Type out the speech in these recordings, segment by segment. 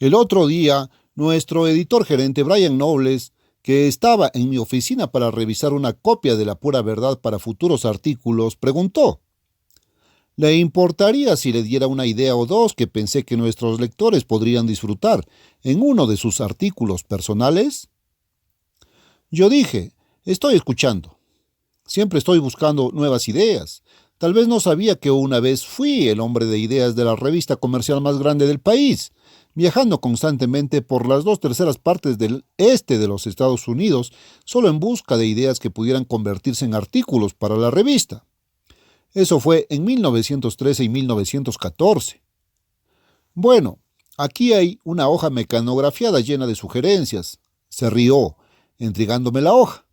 El otro día, nuestro editor gerente Brian Nobles, que estaba en mi oficina para revisar una copia de La Pura Verdad para futuros artículos, preguntó: ¿le importaría si le diera una idea o dos que pensé que nuestros lectores podrían disfrutar en uno de sus artículos personales? Yo dije: estoy escuchando. Siempre estoy buscando nuevas ideas. Tal vez no sabía que una vez fui el hombre de ideas de la revista comercial más grande del país, viajando constantemente por las 2/3 partes del este de los Estados Unidos, solo en busca de ideas que pudieran convertirse en artículos para la revista. Eso fue en 1913 y 1914. Bueno, aquí hay una hoja mecanografiada llena de sugerencias. Se rió, entregándome la hoja.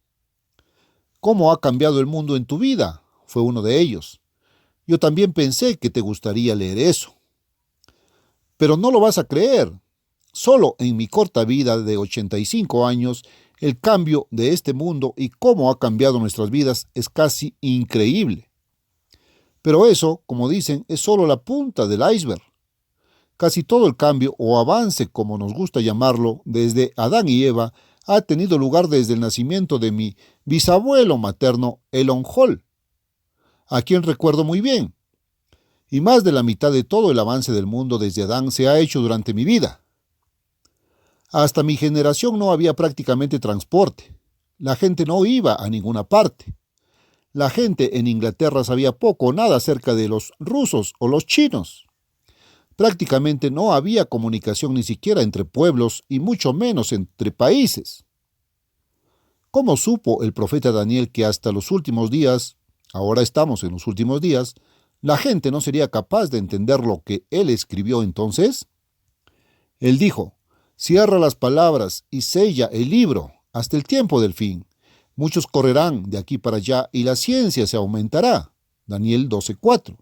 ¿Cómo ha cambiado el mundo en tu vida? Fue uno de ellos. Yo también pensé que te gustaría leer eso. Pero no lo vas a creer. Solo en mi corta vida de 85 años, el cambio de este mundo y cómo ha cambiado nuestras vidas es casi increíble. Pero eso, como dicen, es solo la punta del iceberg. Casi todo el cambio o avance, como nos gusta llamarlo, desde Adán y Eva, ha tenido lugar desde el nacimiento de mi bisabuelo materno, Elon Hall, a quien recuerdo muy bien. Y más de la mitad de todo el avance del mundo desde Adán se ha hecho durante mi vida. Hasta mi generación no había prácticamente transporte. La gente no iba a ninguna parte. La gente en Inglaterra sabía poco o nada acerca de los rusos o los chinos. Prácticamente no había comunicación ni siquiera entre pueblos y mucho menos entre países. ¿Cómo supo el profeta Daniel que hasta los últimos días, ahora estamos en los últimos días, la gente no sería capaz de entender lo que él escribió entonces? Él dijo: cierra las palabras y sella el libro hasta el tiempo del fin. Muchos correrán de aquí para allá y la ciencia se aumentará. Daniel 12:4.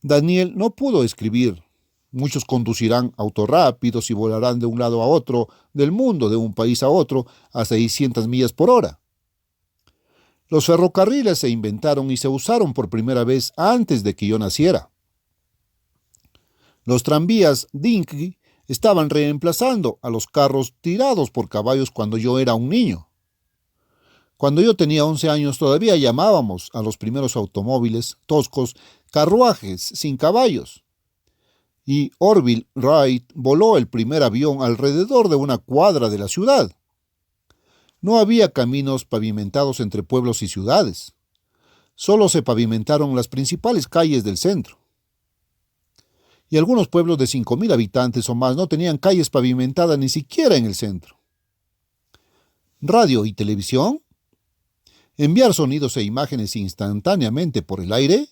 Daniel no pudo escribir. Muchos conducirán autos rápidos y volarán de un lado a otro del mundo, de un país a otro, a 600 millas por hora. Los ferrocarriles se inventaron y se usaron por primera vez antes de que yo naciera. Los tranvías Dinky estaban reemplazando a los carros tirados por caballos cuando yo era un niño. Cuando yo tenía 11 años todavía llamábamos a los primeros automóviles toscos carruajes sin caballos. Y Orville Wright voló el primer avión alrededor de una cuadra de la ciudad. No había caminos pavimentados entre pueblos y ciudades. Solo se pavimentaron las principales calles del centro. Y algunos pueblos de 5,000 habitantes o más no tenían calles pavimentadas ni siquiera en el centro. ¿Radio y televisión? ¿Enviar sonidos e imágenes instantáneamente por el aire?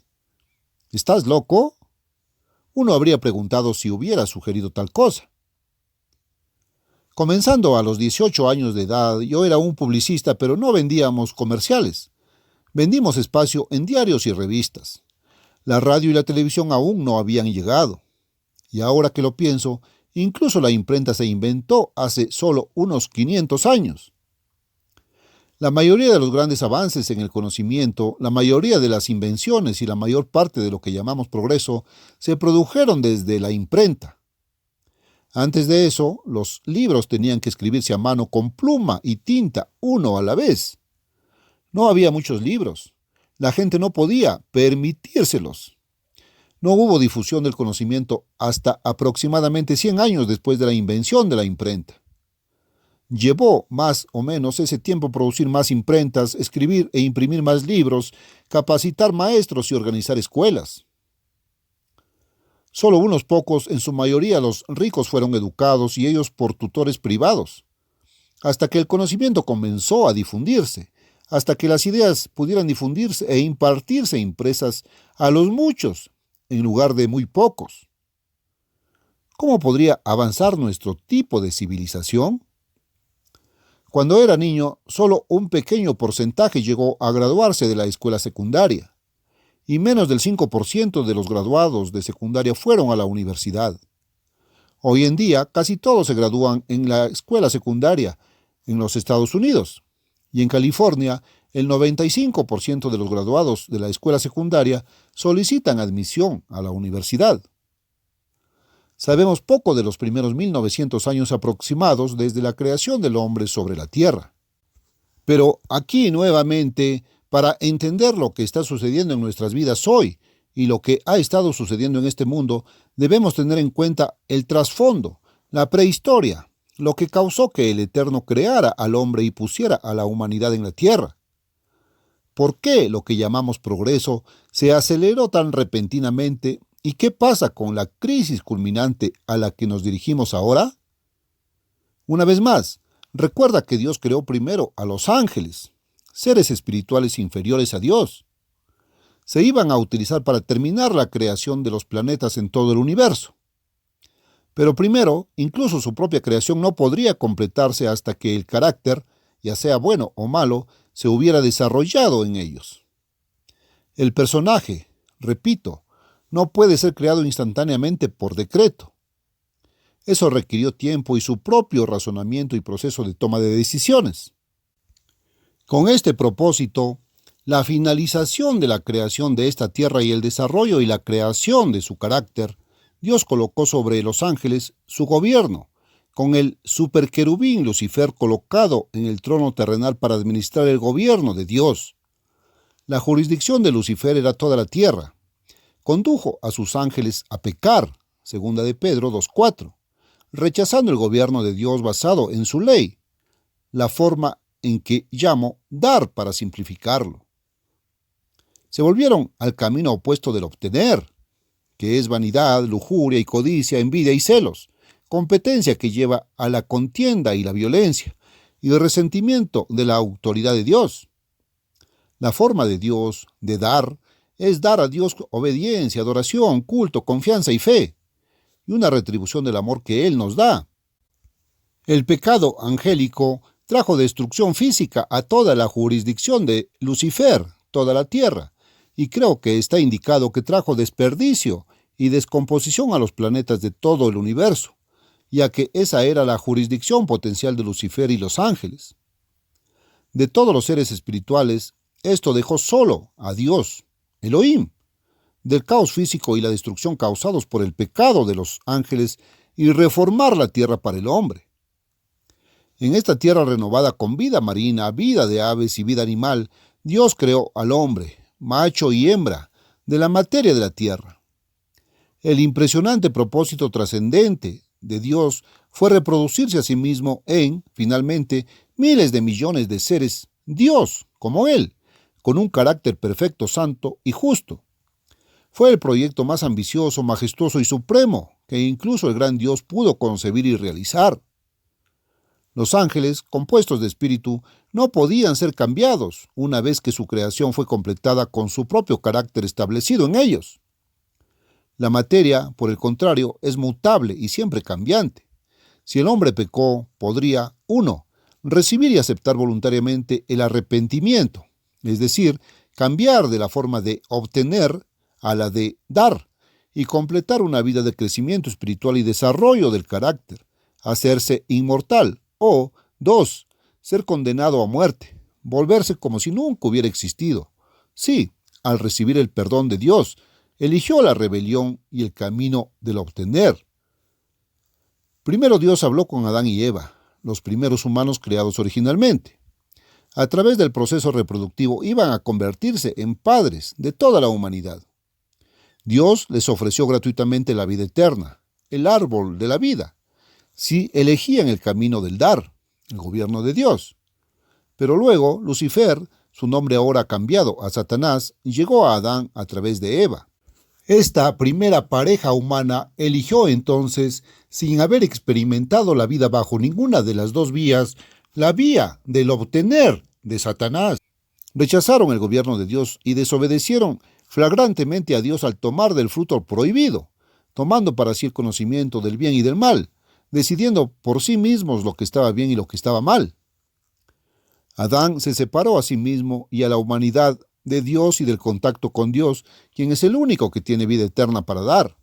¿Estás loco? Uno habría preguntado si hubiera sugerido tal cosa. Comenzando a los 18 años de edad, yo era un publicista, pero no vendíamos comerciales. Vendimos espacio en diarios y revistas. La radio y la televisión aún no habían llegado. Y ahora que lo pienso, incluso la imprenta se inventó hace solo unos 500 años. La mayoría de los grandes avances en el conocimiento, la mayoría de las invenciones y la mayor parte de lo que llamamos progreso se produjeron desde la imprenta. Antes de eso, los libros tenían que escribirse a mano con pluma y tinta, uno a la vez. No había muchos libros. La gente no podía permitírselos. No hubo difusión del conocimiento hasta aproximadamente 100 años después de la invención de la imprenta. Llevó más o menos ese tiempo producir más imprentas, escribir e imprimir más libros, capacitar maestros y organizar escuelas. Solo unos pocos, en su mayoría los ricos, fueron educados y ellos por tutores privados, hasta que el conocimiento comenzó a difundirse, hasta que las ideas pudieran difundirse e impartirse impresas a los muchos, en lugar de muy pocos. ¿Cómo podría avanzar nuestro tipo de civilización? Cuando era niño, solo un pequeño porcentaje llegó a graduarse de la escuela secundaria, y menos del 5% de los graduados de secundaria fueron a la universidad. Hoy en día, casi todos se gradúan en la escuela secundaria en los Estados Unidos, y en California, el 95% de los graduados de la escuela secundaria solicitan admisión a la universidad. Sabemos poco de los primeros 1900 años aproximados desde la creación del hombre sobre la tierra. Pero aquí nuevamente, para entender lo que está sucediendo en nuestras vidas hoy y lo que ha estado sucediendo en este mundo, debemos tener en cuenta el trasfondo, la prehistoria, lo que causó que el Eterno creara al hombre y pusiera a la humanidad en la tierra. ¿Por qué lo que llamamos progreso se aceleró tan repentinamente? ¿Y qué pasa con la crisis culminante a la que nos dirigimos ahora? Una vez más, recuerda que Dios creó primero a los ángeles, seres espirituales inferiores a Dios. Se iban a utilizar para terminar la creación de los planetas en todo el universo. Pero primero, incluso su propia creación no podría completarse hasta que el carácter, ya sea bueno o malo, se hubiera desarrollado en ellos. El personaje, repito, no puede ser creado instantáneamente por decreto. Eso requirió tiempo y su propio razonamiento y proceso de toma de decisiones. Con este propósito, la finalización de la creación de esta tierra y el desarrollo y la creación de su carácter, Dios colocó sobre los ángeles su gobierno, con el superquerubín Lucifer colocado en el trono terrenal para administrar el gobierno de Dios. La jurisdicción de Lucifer era toda la tierra. Condujo a sus ángeles a pecar, segunda de Pedro 2:4, rechazando el gobierno de Dios basado en su ley, la forma en que llamo dar para simplificarlo. Se volvieron al camino opuesto del obtener, que es vanidad, lujuria y codicia, envidia y celos, competencia que lleva a la contienda y la violencia, y el resentimiento de la autoridad de Dios. La forma de Dios de dar es dar a Dios obediencia, adoración, culto, confianza y fe, y una retribución del amor que Él nos da. El pecado angélico trajo destrucción física a toda la jurisdicción de Lucifer, toda la tierra, y creo que está indicado que trajo desperdicio y descomposición a los planetas de todo el universo, ya que esa era la jurisdicción potencial de Lucifer y los ángeles. De todos los seres espirituales, esto dejó solo a Dios, Elohim, del caos físico y la destrucción causados por el pecado de los ángeles y reformar la tierra para el hombre. En esta tierra renovada con vida marina, vida de aves y vida animal, Dios creó al hombre, macho y hembra, de la materia de la tierra. El impresionante propósito trascendente de Dios fue reproducirse a sí mismo en, finalmente, miles de millones de seres, Dios, como Él, con un carácter perfecto, santo y justo. Fue el proyecto más ambicioso, majestuoso y supremo que incluso el gran Dios pudo concebir y realizar. Los ángeles, compuestos de espíritu, no podían ser cambiados una vez que su creación fue completada con su propio carácter establecido en ellos. La materia, por el contrario, es mutable y siempre cambiante. Si el hombre pecó, podría, 1. Recibir y aceptar voluntariamente el arrepentimiento, es decir, cambiar de la forma de obtener a la de dar, y completar una vida de crecimiento espiritual y desarrollo del carácter, hacerse inmortal, o 2. Ser condenado a muerte, volverse como si nunca hubiera existido. Sí, al recibir el perdón de Dios, eligió la rebelión y el camino del obtener. Primero Dios habló con Adán y Eva, los primeros humanos creados originalmente. A través del proceso reproductivo iban a convertirse en padres de toda la humanidad. Dios les ofreció gratuitamente la vida eterna, el árbol de la vida, si elegían el camino del dar, el gobierno de Dios. Pero luego Lucifer, su nombre ahora cambiado a Satanás, llegó a Adán a través de Eva. Esta primera pareja humana eligió entonces, sin haber experimentado la vida bajo ninguna de las dos vías, la vía del obtener de Satanás. Rechazaron el gobierno de Dios y desobedecieron flagrantemente a Dios al tomar del fruto prohibido, tomando para sí el conocimiento del bien y del mal, decidiendo por sí mismos lo que estaba bien y lo que estaba mal. Adán se separó a sí mismo y a la humanidad de Dios y del contacto con Dios, quien es el único que tiene vida eterna para dar.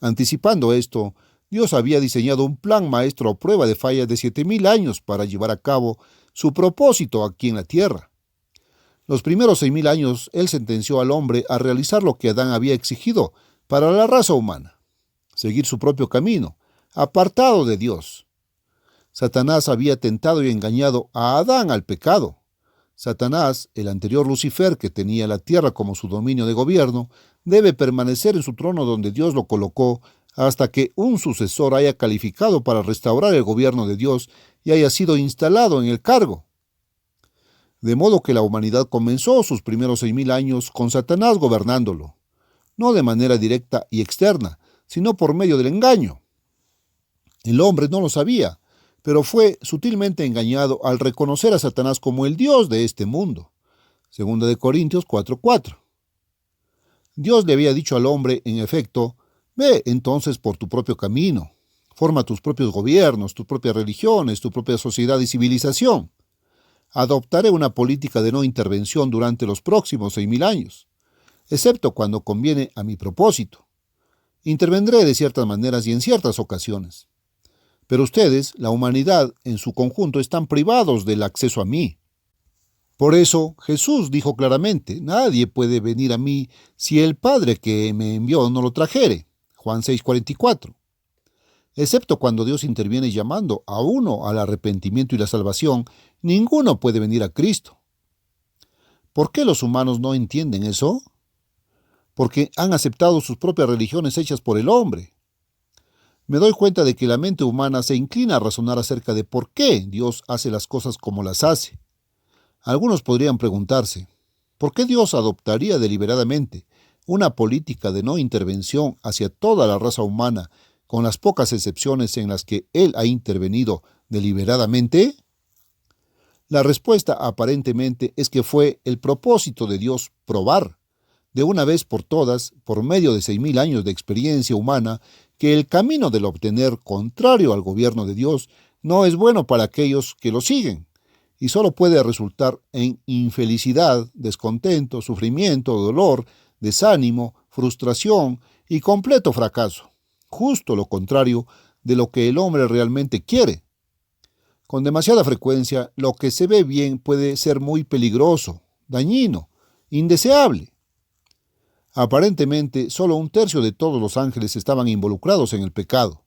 Anticipando esto, Dios había diseñado un plan maestro a prueba de fallas de 7,000 años para llevar a cabo su propósito aquí en la tierra. Los primeros 6,000 años, Él sentenció al hombre a realizar lo que Adán había exigido para la raza humana. seguir su propio camino, apartado de Dios. Satanás había tentado y engañado a Adán al pecado. Satanás, el anterior Lucifer que tenía la tierra como su dominio de gobierno, debe permanecer en su trono donde Dios lo colocó hasta que un sucesor haya calificado para restaurar el gobierno de Dios y haya sido instalado en el cargo. De modo que la humanidad comenzó sus primeros 6.000 años con Satanás gobernándolo, no de manera directa y externa, sino por medio del engaño. El hombre no lo sabía, pero fue sutilmente engañado al reconocer a Satanás como el Dios de este mundo. 2 Corintios 4:4. Dios le había dicho al hombre, en efecto, ve entonces por tu propio camino, forma tus propios gobiernos, tus propias religiones, tu propia sociedad y civilización. Adoptaré una política de no intervención durante los próximos 6.000 años, excepto cuando conviene a mi propósito. Intervendré de ciertas maneras y en ciertas ocasiones. Pero ustedes, la humanidad en su conjunto, están privados del acceso a mí. Por eso Jesús dijo claramente, nadie puede venir a mí si el Padre que me envió no lo trajere. Juan 6:44. Excepto cuando Dios interviene llamando a uno al arrepentimiento y la salvación, ninguno puede venir a Cristo. ¿Por qué los humanos no entienden eso? Porque han aceptado sus propias religiones hechas por el hombre. Me doy cuenta de que la mente humana se inclina a razonar acerca de por qué Dios hace las cosas como las hace. Algunos podrían preguntarse, ¿por qué Dios adoptaría deliberadamente una política de no intervención hacia toda la raza humana, con las pocas excepciones en las que Él ha intervenido deliberadamente? La respuesta aparentemente es que fue el propósito de Dios probar, de una vez por todas, por medio de 6.000 años de experiencia humana, que el camino del obtener contrario al gobierno de Dios no es bueno para aquellos que lo siguen, y solo puede resultar en infelicidad, descontento, sufrimiento, dolor, desánimo, frustración y completo fracaso, justo lo contrario de lo que el hombre realmente quiere. Con demasiada frecuencia, lo que se ve bien puede ser muy peligroso, dañino, indeseable. Aparentemente, solo 1/3 de todos los ángeles estaban involucrados en el pecado.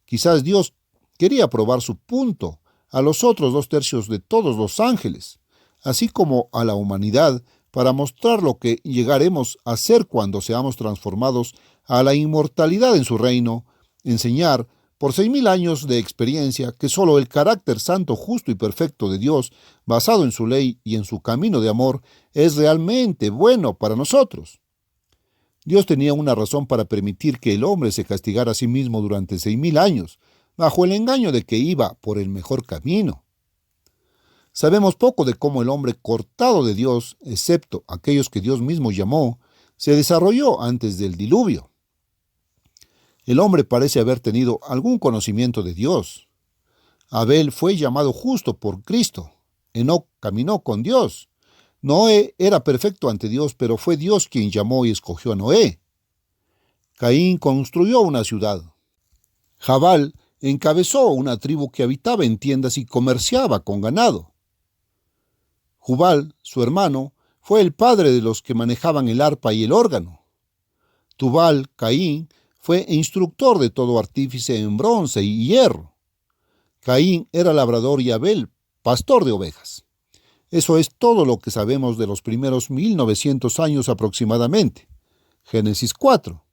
Quizás Dios quería probar su punto a los otros 2/3 de todos los ángeles, así como a la humanidad, para mostrar lo que llegaremos a ser cuando seamos transformados a la inmortalidad en su reino, enseñar, por 6.000 años de experiencia, que solo el carácter santo, justo y perfecto de Dios, basado en su ley y en su camino de amor, es realmente bueno para nosotros. Dios tenía una razón para permitir que el hombre se castigara a sí mismo durante 6.000 años, bajo el engaño de que iba por el mejor camino. Sabemos poco de cómo el hombre cortado de Dios, excepto aquellos que Dios mismo llamó, se desarrolló antes del diluvio. El hombre parece haber tenido algún conocimiento de Dios. Abel fue llamado justo por Cristo. Enoc caminó con Dios. Noé era perfecto ante Dios, pero fue Dios quien llamó y escogió a Noé. Caín construyó una ciudad. Jabal encabezó una tribu que habitaba en tiendas y comerciaba con ganado. Jubal, su hermano, fue el padre de los que manejaban el arpa y el órgano. Tubal, Caín, fue instructor de todo artífice en bronce y hierro. Caín era labrador y Abel, pastor de ovejas. Eso es todo lo que sabemos de los primeros 1.900 años aproximadamente. Génesis 4.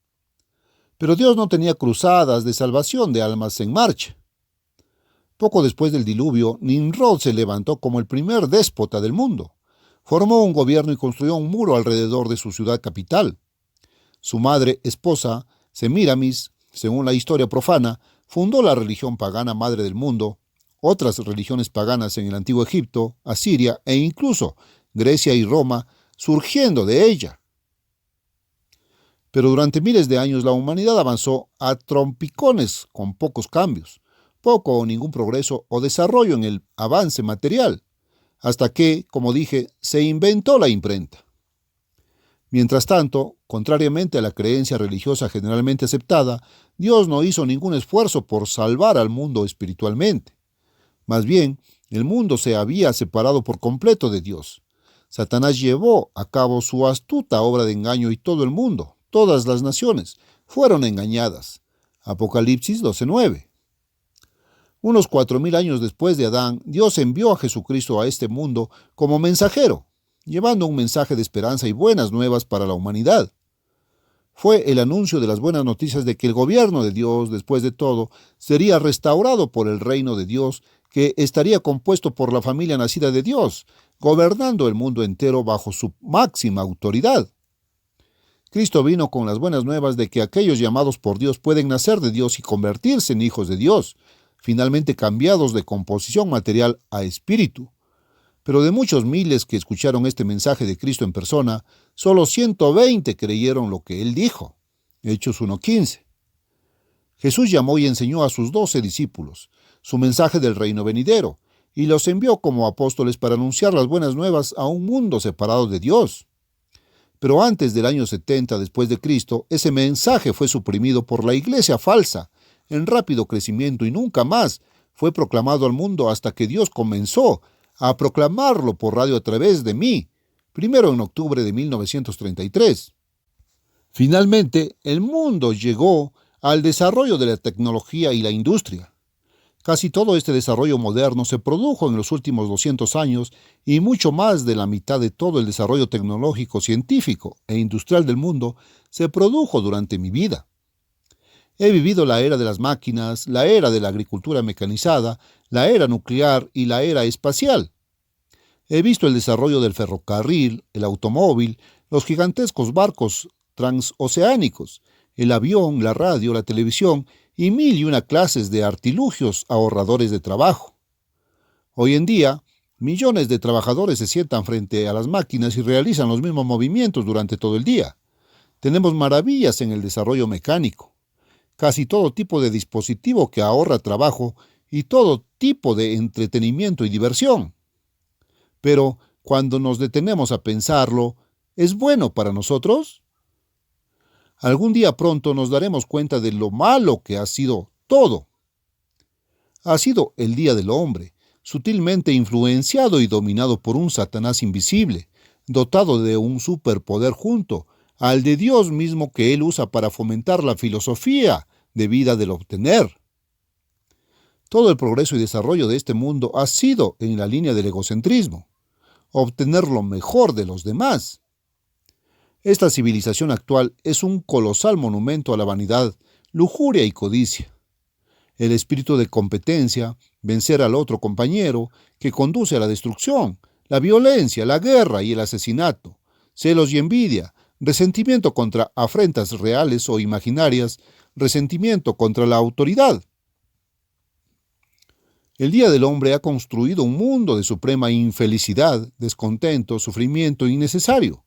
Pero Dios no tenía cruzadas de salvación de almas en marcha. Poco después del diluvio, Nimrod se levantó como el primer déspota del mundo. Formó un gobierno y construyó un muro alrededor de su ciudad capital. Su madre, esposa, Semíramis, según la historia profana, fundó la religión pagana madre del mundo, otras religiones paganas en el antiguo Egipto, Asiria e incluso Grecia y Roma, surgiendo de ella. Pero durante miles de años la humanidad avanzó a trompicones con pocos cambios, poco o ningún progreso o desarrollo en el avance material, hasta que, como dije, se inventó la imprenta. Mientras tanto, contrariamente a la creencia religiosa generalmente aceptada, Dios no hizo ningún esfuerzo por salvar al mundo espiritualmente. Más bien, el mundo se había separado por completo de Dios. Satanás llevó a cabo su astuta obra de engaño y todo el mundo, todas las naciones, fueron engañadas. Apocalipsis 12:9. Unos 4000 años después de Adán, Dios envió a Jesucristo a este mundo como mensajero, llevando un mensaje de esperanza y buenas nuevas para la humanidad. Fue el anuncio de las buenas noticias de que el gobierno de Dios, después de todo, sería restaurado por el reino de Dios, que estaría compuesto por la familia nacida de Dios, gobernando el mundo entero bajo su máxima autoridad. Cristo vino con las buenas nuevas de que aquellos llamados por Dios pueden nacer de Dios y convertirse en hijos de Dios, finalmente cambiados de composición material a espíritu. Pero de muchos miles que escucharon este mensaje de Cristo en persona, solo 120 creyeron lo que Él dijo. Hechos 1:15. Jesús llamó y enseñó a sus 12 discípulos su mensaje del reino venidero, y los envió como apóstoles para anunciar las buenas nuevas a un mundo separado de Dios. Pero antes del año 70 después de Cristo, ese mensaje fue suprimido por la iglesia falsa, en rápido crecimiento, y nunca más fue proclamado al mundo hasta que Dios comenzó a proclamarlo por radio a través de mí, primero en octubre de 1933. Finalmente, el mundo llegó al desarrollo de la tecnología y la industria. Casi todo este desarrollo moderno se produjo en los últimos 200 años y mucho más de la mitad de todo el desarrollo tecnológico, científico e industrial del mundo se produjo durante mi vida. He vivido la era de las máquinas, la era de la agricultura mecanizada, la era nuclear y la era espacial. He visto el desarrollo del ferrocarril, el automóvil, los gigantescos barcos transoceánicos, el avión, la radio, la televisión y 1001 clases de artilugios ahorradores de trabajo. Hoy en día, millones de trabajadores se sientan frente a las máquinas y realizan los mismos movimientos durante todo el día. Tenemos maravillas en el desarrollo mecánico, casi todo tipo de dispositivo que ahorra trabajo y todo tipo de entretenimiento y diversión. Pero cuando nos detenemos a pensarlo, ¿es bueno para nosotros? Algún día pronto nos daremos cuenta de lo malo que ha sido todo. Ha sido el día del hombre, sutilmente influenciado y dominado por un Satanás invisible, dotado de un superpoder junto al de Dios mismo que él usa para fomentar la filosofía de vida del obtener. Todo el progreso y desarrollo de este mundo ha sido en la línea del egocentrismo, obtener lo mejor de los demás. Esta civilización actual es un colosal monumento a la vanidad, lujuria y codicia. El espíritu de competencia, vencer al otro compañero, que conduce a la destrucción, la violencia, la guerra y el asesinato, celos y envidia, resentimiento contra afrentas reales o imaginarias, resentimiento contra la autoridad. El Día del Hombre ha construido un mundo de suprema infelicidad, descontento, sufrimiento innecesario.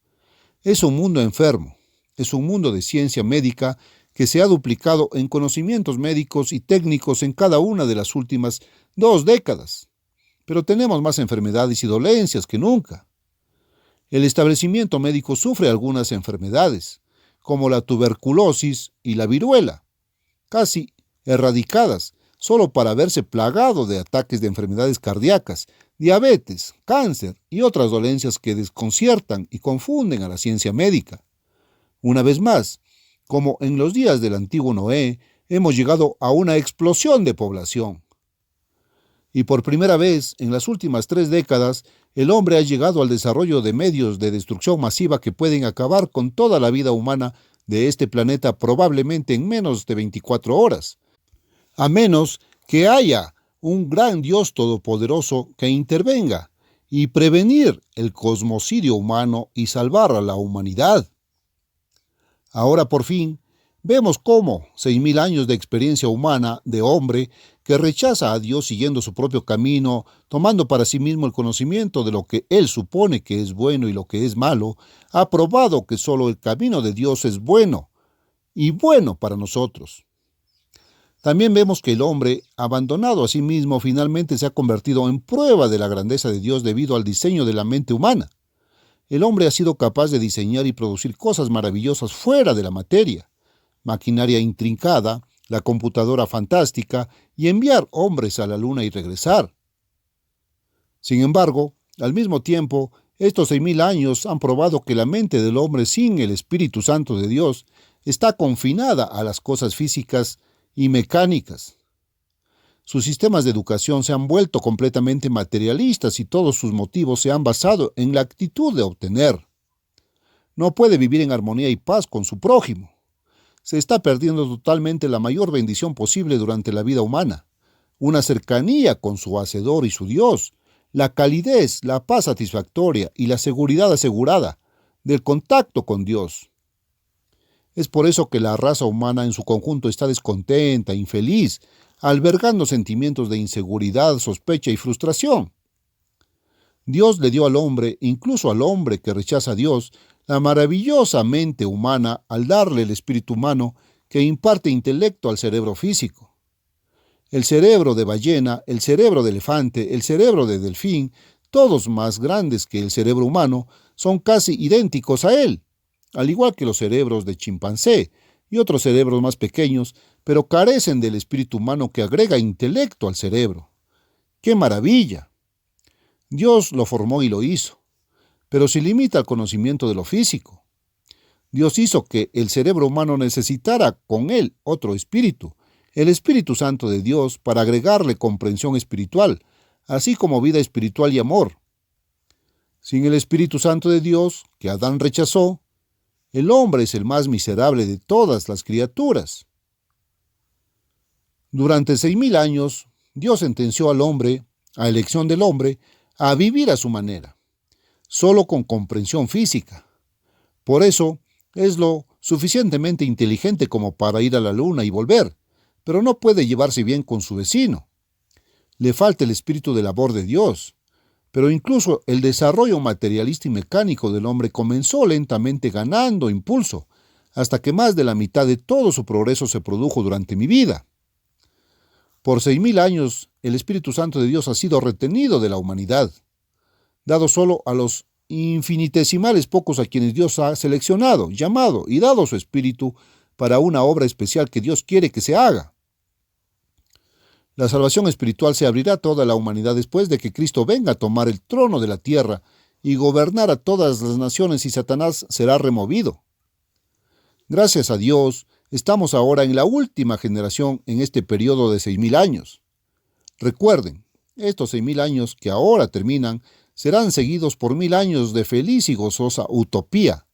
Es un mundo enfermo, es un mundo de ciencia médica que se ha duplicado en conocimientos médicos y técnicos en cada una de las últimas 2 décadas. Pero tenemos más enfermedades y dolencias que nunca. El establecimiento médico sufre algunas enfermedades, como la tuberculosis y la viruela, casi erradicadas, solo para verse plagado de ataques de enfermedades cardíacas, diabetes, cáncer y otras dolencias que desconciertan y confunden a la ciencia médica. Una vez más, como en los días del antiguo Noé, hemos llegado a una explosión de población. Y por primera vez, en las últimas 3 décadas, el hombre ha llegado al desarrollo de medios de destrucción masiva que pueden acabar con toda la vida humana de este planeta probablemente en menos de 24 horas. A menos que haya un gran Dios todopoderoso que intervenga y prevenir el cosmocidio humano y salvar a la humanidad. Ahora por fin vemos cómo 6000 años de experiencia humana de hombre que rechaza a Dios siguiendo su propio camino, tomando para sí mismo el conocimiento de lo que él supone que es bueno y lo que es malo, ha probado que solo el camino de Dios es bueno y bueno para nosotros. También vemos que el hombre, abandonado a sí mismo, finalmente se ha convertido en prueba de la grandeza de Dios debido al diseño de la mente humana. El hombre ha sido capaz de diseñar y producir cosas maravillosas fuera de la materia, maquinaria intrincada, la computadora fantástica y enviar hombres a la luna y regresar. Sin embargo, al mismo tiempo, estos 6000 años han probado que la mente del hombre sin el Espíritu Santo de Dios está confinada a las cosas físicas y mecánicas. Sus sistemas de educación se han vuelto completamente materialistas y todos sus motivos se han basado en la actitud de obtener. No puede vivir en armonía y paz con su prójimo. Se está perdiendo totalmente la mayor bendición posible durante la vida humana, una cercanía con su Hacedor y su Dios, la calidez, la paz satisfactoria y la seguridad asegurada del contacto con Dios. Es por eso que la raza humana en su conjunto está descontenta, infeliz, albergando sentimientos de inseguridad, sospecha y frustración. Dios le dio al hombre, incluso al hombre que rechaza a Dios, la maravillosa mente humana al darle el espíritu humano que imparte intelecto al cerebro físico. El cerebro de ballena, el cerebro de elefante, el cerebro de delfín, todos más grandes que el cerebro humano, son casi idénticos a él, al igual que los cerebros de chimpancé y otros cerebros más pequeños, pero carecen del espíritu humano que agrega intelecto al cerebro. ¡Qué maravilla! Dios lo formó y lo hizo, pero se limita al conocimiento de lo físico. Dios hizo que el cerebro humano necesitara con él otro espíritu, el Espíritu Santo de Dios, para agregarle comprensión espiritual, así como vida espiritual y amor. Sin el Espíritu Santo de Dios, que Adán rechazó, el hombre es el más miserable de todas las criaturas. Durante 6.000 años, Dios sentenció al hombre, a elección del hombre, a vivir a su manera, solo con comprensión física. Por eso, es lo suficientemente inteligente como para ir a la luna y volver, pero no puede llevarse bien con su vecino. Le falta el espíritu del amor de Dios. Pero incluso el desarrollo materialista y mecánico del hombre comenzó lentamente ganando impulso, hasta que más de la mitad de todo su progreso se produjo durante mi vida. Por 6.000 años, el Espíritu Santo de Dios ha sido retenido de la humanidad, dado solo a los infinitesimales pocos a quienes Dios ha seleccionado, llamado y dado su Espíritu para una obra especial que Dios quiere que se haga. La salvación espiritual se abrirá a toda la humanidad después de que Cristo venga a tomar el trono de la tierra y gobernar a todas las naciones, y Satanás será removido. Gracias a Dios, estamos ahora en la última generación en este periodo de 6.000 años. Recuerden, estos 6.000 años que ahora terminan serán seguidos por 1.000 años de feliz y gozosa utopía,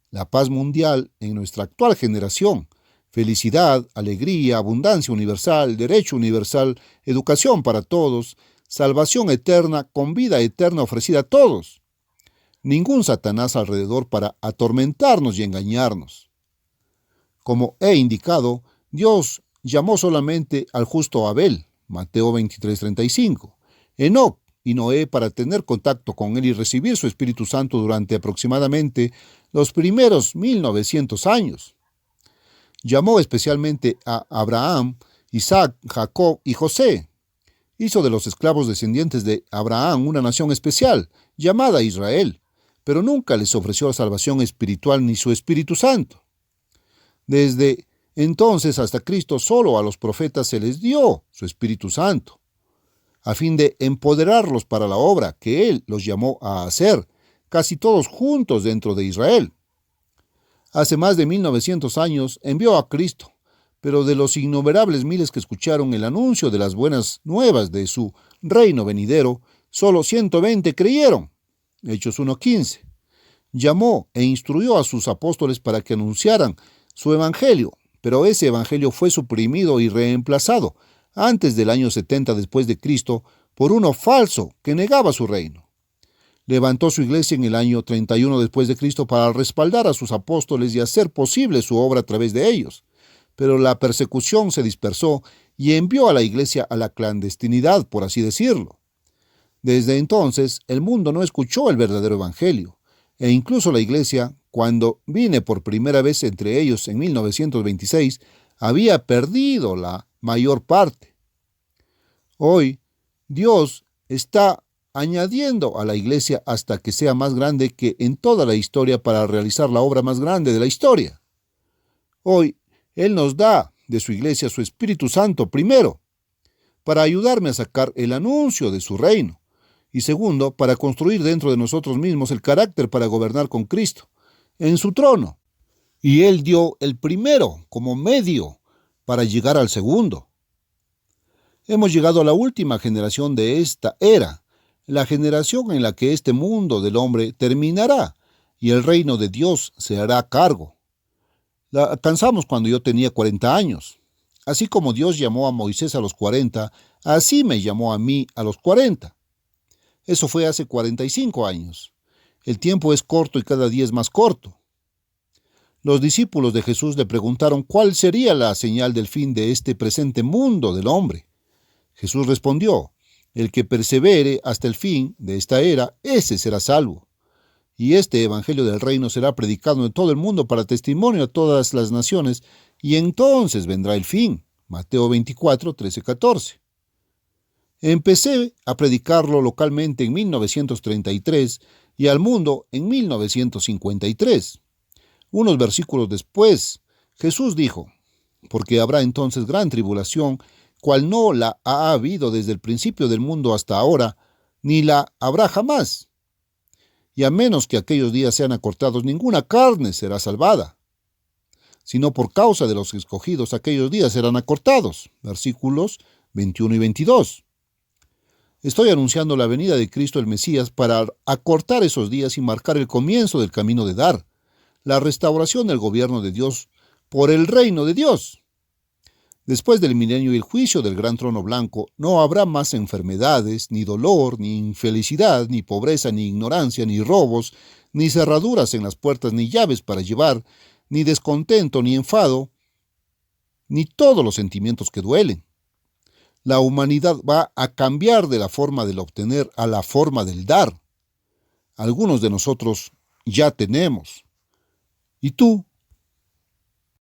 la paz mundial en nuestra actual generación, felicidad, alegría, abundancia universal, derecho universal, educación para todos, salvación eterna con vida eterna ofrecida a todos. Ningún Satanás alrededor para atormentarnos y engañarnos. Como he indicado, Dios llamó solamente al justo Abel, Mateo 23:35, Enoc y Noé para tener contacto con él y recibir su Espíritu Santo durante aproximadamente los primeros 1900 años. Llamó especialmente a Abraham, Isaac, Jacob y José. Hizo de los esclavos descendientes de Abraham una nación especial, llamada Israel, pero nunca les ofreció salvación espiritual ni su Espíritu Santo. Desde entonces hasta Cristo solo a los profetas se les dio su Espíritu Santo, a fin de empoderarlos para la obra que Él los llamó a hacer, casi todos juntos dentro de Israel. Hace más de 1900 años envió a Cristo, pero de los innumerables miles que escucharon el anuncio de las buenas nuevas de su reino venidero, solo 120 creyeron. Hechos 1:15. Llamó e instruyó a sus apóstoles para que anunciaran su evangelio, pero ese evangelio fue suprimido y reemplazado antes del año 70 después de Cristo por uno falso que negaba su reino. Levantó su iglesia en el año 31 después de Cristo para respaldar a sus apóstoles y hacer posible su obra a través de ellos. Pero la persecución se dispersó y envió a la iglesia a la clandestinidad, por así decirlo. Desde entonces, el mundo no escuchó el verdadero evangelio, e incluso la iglesia, cuando vine por primera vez entre ellos en 1926, había perdido la mayor parte. Hoy, Dios está añadiendo a la iglesia hasta que sea más grande que en toda la historia para realizar la obra más grande de la historia. Hoy, Él nos da de su iglesia su Espíritu Santo, primero, para ayudarme a sacar el anuncio de su reino, y segundo, para construir dentro de nosotros mismos el carácter para gobernar con Cristo, en su trono. Y Él dio el primero como medio para llegar al segundo. Hemos llegado a la última generación de esta era, la generación en la que este mundo del hombre terminará y el reino de Dios se hará cargo. La alcanzamos cuando yo tenía 40 años. Así como Dios llamó a Moisés a los 40, así me llamó a mí a los 40. Eso fue hace 45 años. El tiempo es corto y cada día es más corto. Los discípulos de Jesús le preguntaron cuál sería la señal del fin de este presente mundo del hombre. Jesús respondió: el que persevere hasta el fin de esta era, ese será salvo. Y este evangelio del reino será predicado en todo el mundo para testimonio a todas las naciones, y entonces vendrá el fin. Mateo 24, 13, 14. Empecé a predicarlo localmente en 1933 y al mundo en 1953. Unos versículos después, Jesús dijo: porque habrá entonces gran tribulación, cual no la ha habido desde el principio del mundo hasta ahora, ni la habrá jamás. Y a menos que aquellos días sean acortados, ninguna carne será salvada, sino por causa de los escogidos aquellos días serán acortados. Versículos 21 y 22. Estoy anunciando la venida de Cristo el Mesías para acortar esos días y marcar el comienzo del camino de dar, la restauración del gobierno de Dios por el reino de Dios. Después del milenio y el juicio del gran trono blanco, no habrá más enfermedades, ni dolor, ni infelicidad, ni pobreza, ni ignorancia, ni robos, ni cerraduras en las puertas, ni llaves para llevar, ni descontento, ni enfado, ni todos los sentimientos que duelen. La humanidad va a cambiar de la forma del obtener a la forma del dar. Algunos de nosotros ya tenemos. ¿Y tú